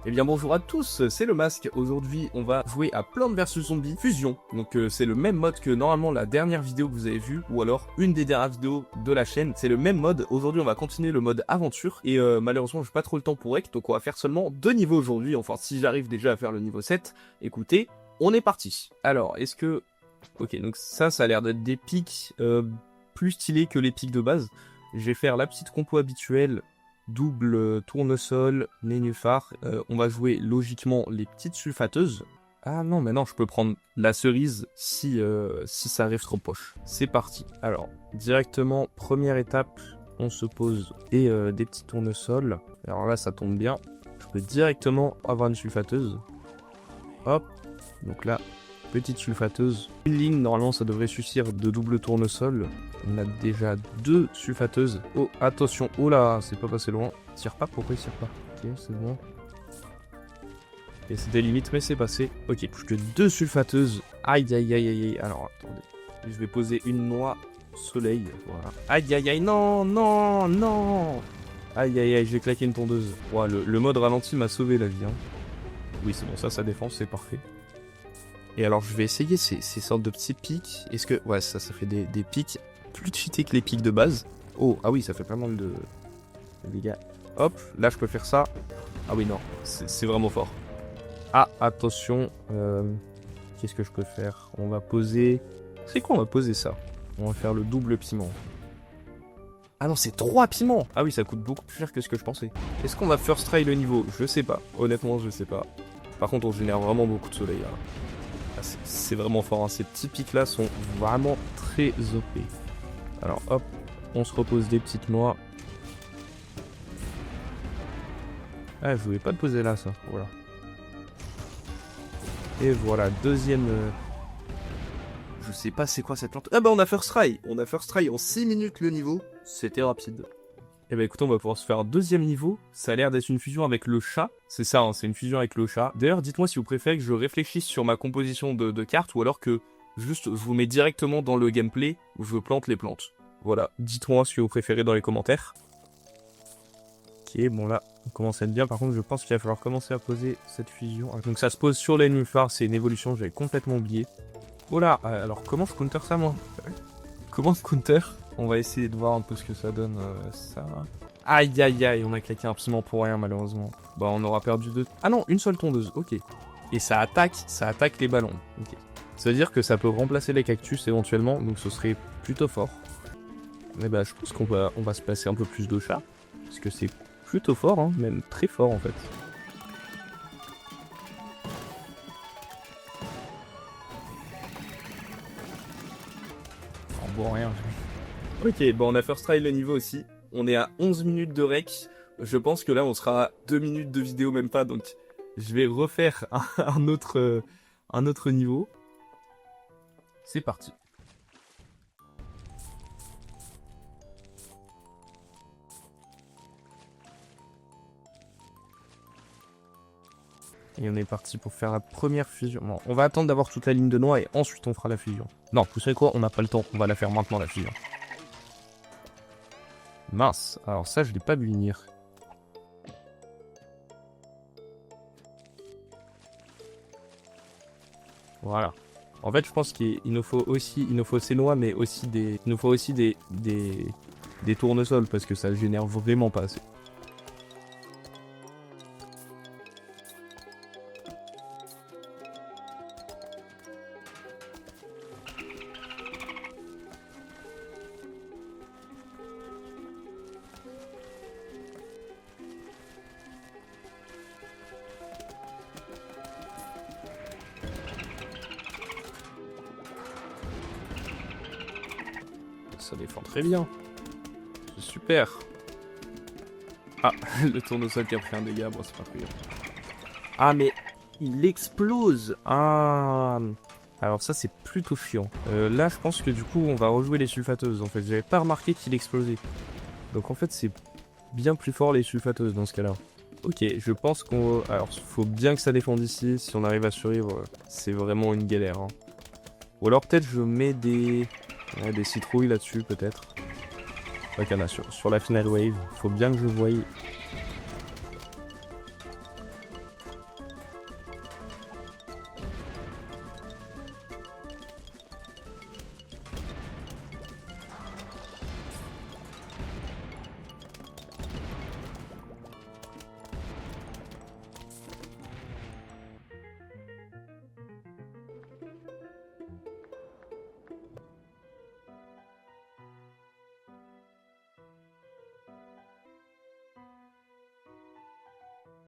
Eh bien bonjour à tous, c'est le Masque. Aujourd'hui on va jouer à Plants vs Zombies Fusion. Donc c'est le même mode que normalement la dernière vidéo que vous avez vue, ou alors une des dernières vidéos de la chaîne. C'est le même mode. Aujourd'hui on va continuer le mode aventure. Et malheureusement j'ai pas trop le temps pour Rec, donc on va faire seulement 2 niveaux aujourd'hui. Enfin si j'arrive déjà à faire le niveau 7, écoutez, on est parti. Alors est-ce que... Ok, donc ça a l'air d'être des pics plus stylés que les pics de base. Je vais faire la petite compo habituelle. Double tournesol, nénuphar. On va jouer logiquement les petites sulfateuses. Ah non, mais non, je peux prendre la cerise si ça arrive trop poche. C'est parti. Alors, directement, première étape, on se pose et des petits tournesols. Alors là, ça tombe bien. Je peux directement avoir une sulfateuse. Hop. Donc là, petite sulfateuse. Une ligne, normalement, ça devrait suffire de double tournesol. On a déjà 2 sulfateuses. Oh, attention. Oh là, c'est pas passé loin. Tire pas, pourquoi il tire pas? Ok, c'est bon. Et c'était limite, mais c'est passé. Ok, plus que 2 sulfateuses. Aïe, aïe, aïe, aïe, aïe. Alors, attendez. Je vais poser une noix soleil. Voilà. Aïe, aïe, aïe. Non, non, non. Aïe, aïe, aïe, j'ai claqué une tondeuse. Ouais, le mode ralenti m'a sauvé la vie. Hein. Oui, c'est bon, ça défend, c'est parfait. Et alors, je vais essayer ces sortes de petits pics. Est-ce que... Ouais, ça fait des pics plus cheatés que les pics de base. Oh, ah oui, ça fait pas mal de dégâts. Hop, là, je peux faire ça. Ah oui, non, c'est vraiment fort. Ah, attention. Qu'est-ce que je peux faire? On va poser... C'est quoi, on va poser ça? On va faire le double piment. Ah non, c'est 3 piments. Ah oui, ça coûte beaucoup plus cher que ce que je pensais. Est-ce qu'on va first try le niveau? Je sais pas. Honnêtement, je sais pas. Par contre, on génère vraiment beaucoup de soleil, là. Ah, c'est vraiment fort, hein. Ces petits pics là sont vraiment très OP. Alors hop, on se repose des petites noix. Ah, je voulais pas le poser là, ça. Voilà. Et voilà, deuxième... Je sais pas c'est quoi cette plante. Ah bah on a first try. On a first try en 6 minutes le niveau. C'était rapide. Et bah écoutez, on va pouvoir se faire un deuxième niveau. Ça a l'air d'être une fusion avec le chat. C'est ça, hein, c'est une fusion avec le chat. D'ailleurs, dites-moi si vous préférez que je réfléchisse sur ma composition de cartes ou alors que juste je vous mets directement dans le gameplay où je plante les plantes. Voilà, dites-moi ce que vous préférez dans les commentaires. Ok, bon là, on commence à être bien. Par contre, je pense qu'il va falloir commencer à poser cette fusion. Donc ça se pose sur les nénuphars, c'est une évolution, j'avais complètement oublié. Oh là, alors comment je counter ça moi? Comment je counter? On va essayer de voir un peu ce que ça donne, ça. Aïe aïe aïe, on a claqué un piment pour rien malheureusement. Bah on aura perdu 2... Ah non, une seule tondeuse, ok. Et ça attaque les ballons, ok. Ça veut dire que ça peut remplacer les cactus éventuellement, donc ce serait plutôt fort. Mais bah je pense qu'on va se passer un peu plus de chat. Parce que c'est plutôt fort, hein, même très fort en fait. En bon rien. Ok, bon on a first try le niveau aussi. On est à 11 minutes de rec. Je pense que là on sera à 2 minutes de vidéo, même pas. Donc je vais refaire un autre niveau. C'est parti. Et on est parti pour faire la première fusion. Bon, on va attendre d'avoir toute la ligne de noix et ensuite on fera la fusion. Non, vous savez quoi? On n'a pas le temps. On va la faire maintenant la fusion. Mince, alors ça je l'ai pas vu venir. Voilà. En fait je pense qu'il nous faut ces noix mais aussi il nous faut aussi des tournesols parce que ça génère vraiment pas assez. Ça défend très bien. C'est super. Ah, le tournesol qui a pris un dégât, bon c'est pas très grave. Ah mais il explose. Ah. Alors ça c'est plutôt chiant. Là je pense que du coup on va rejouer les sulfateuses en fait. J'avais pas remarqué qu'il explosait. Donc en fait c'est bien plus fort les sulfateuses dans ce cas là. Ok, je pense qu'on... Alors faut bien que ça défende ici. Si on arrive à survivre, c'est vraiment une galère. Hein. Ou alors peut-être je mets des citrouilles là-dessus peut-être. Ok, là, sur la final wave, faut bien que je voie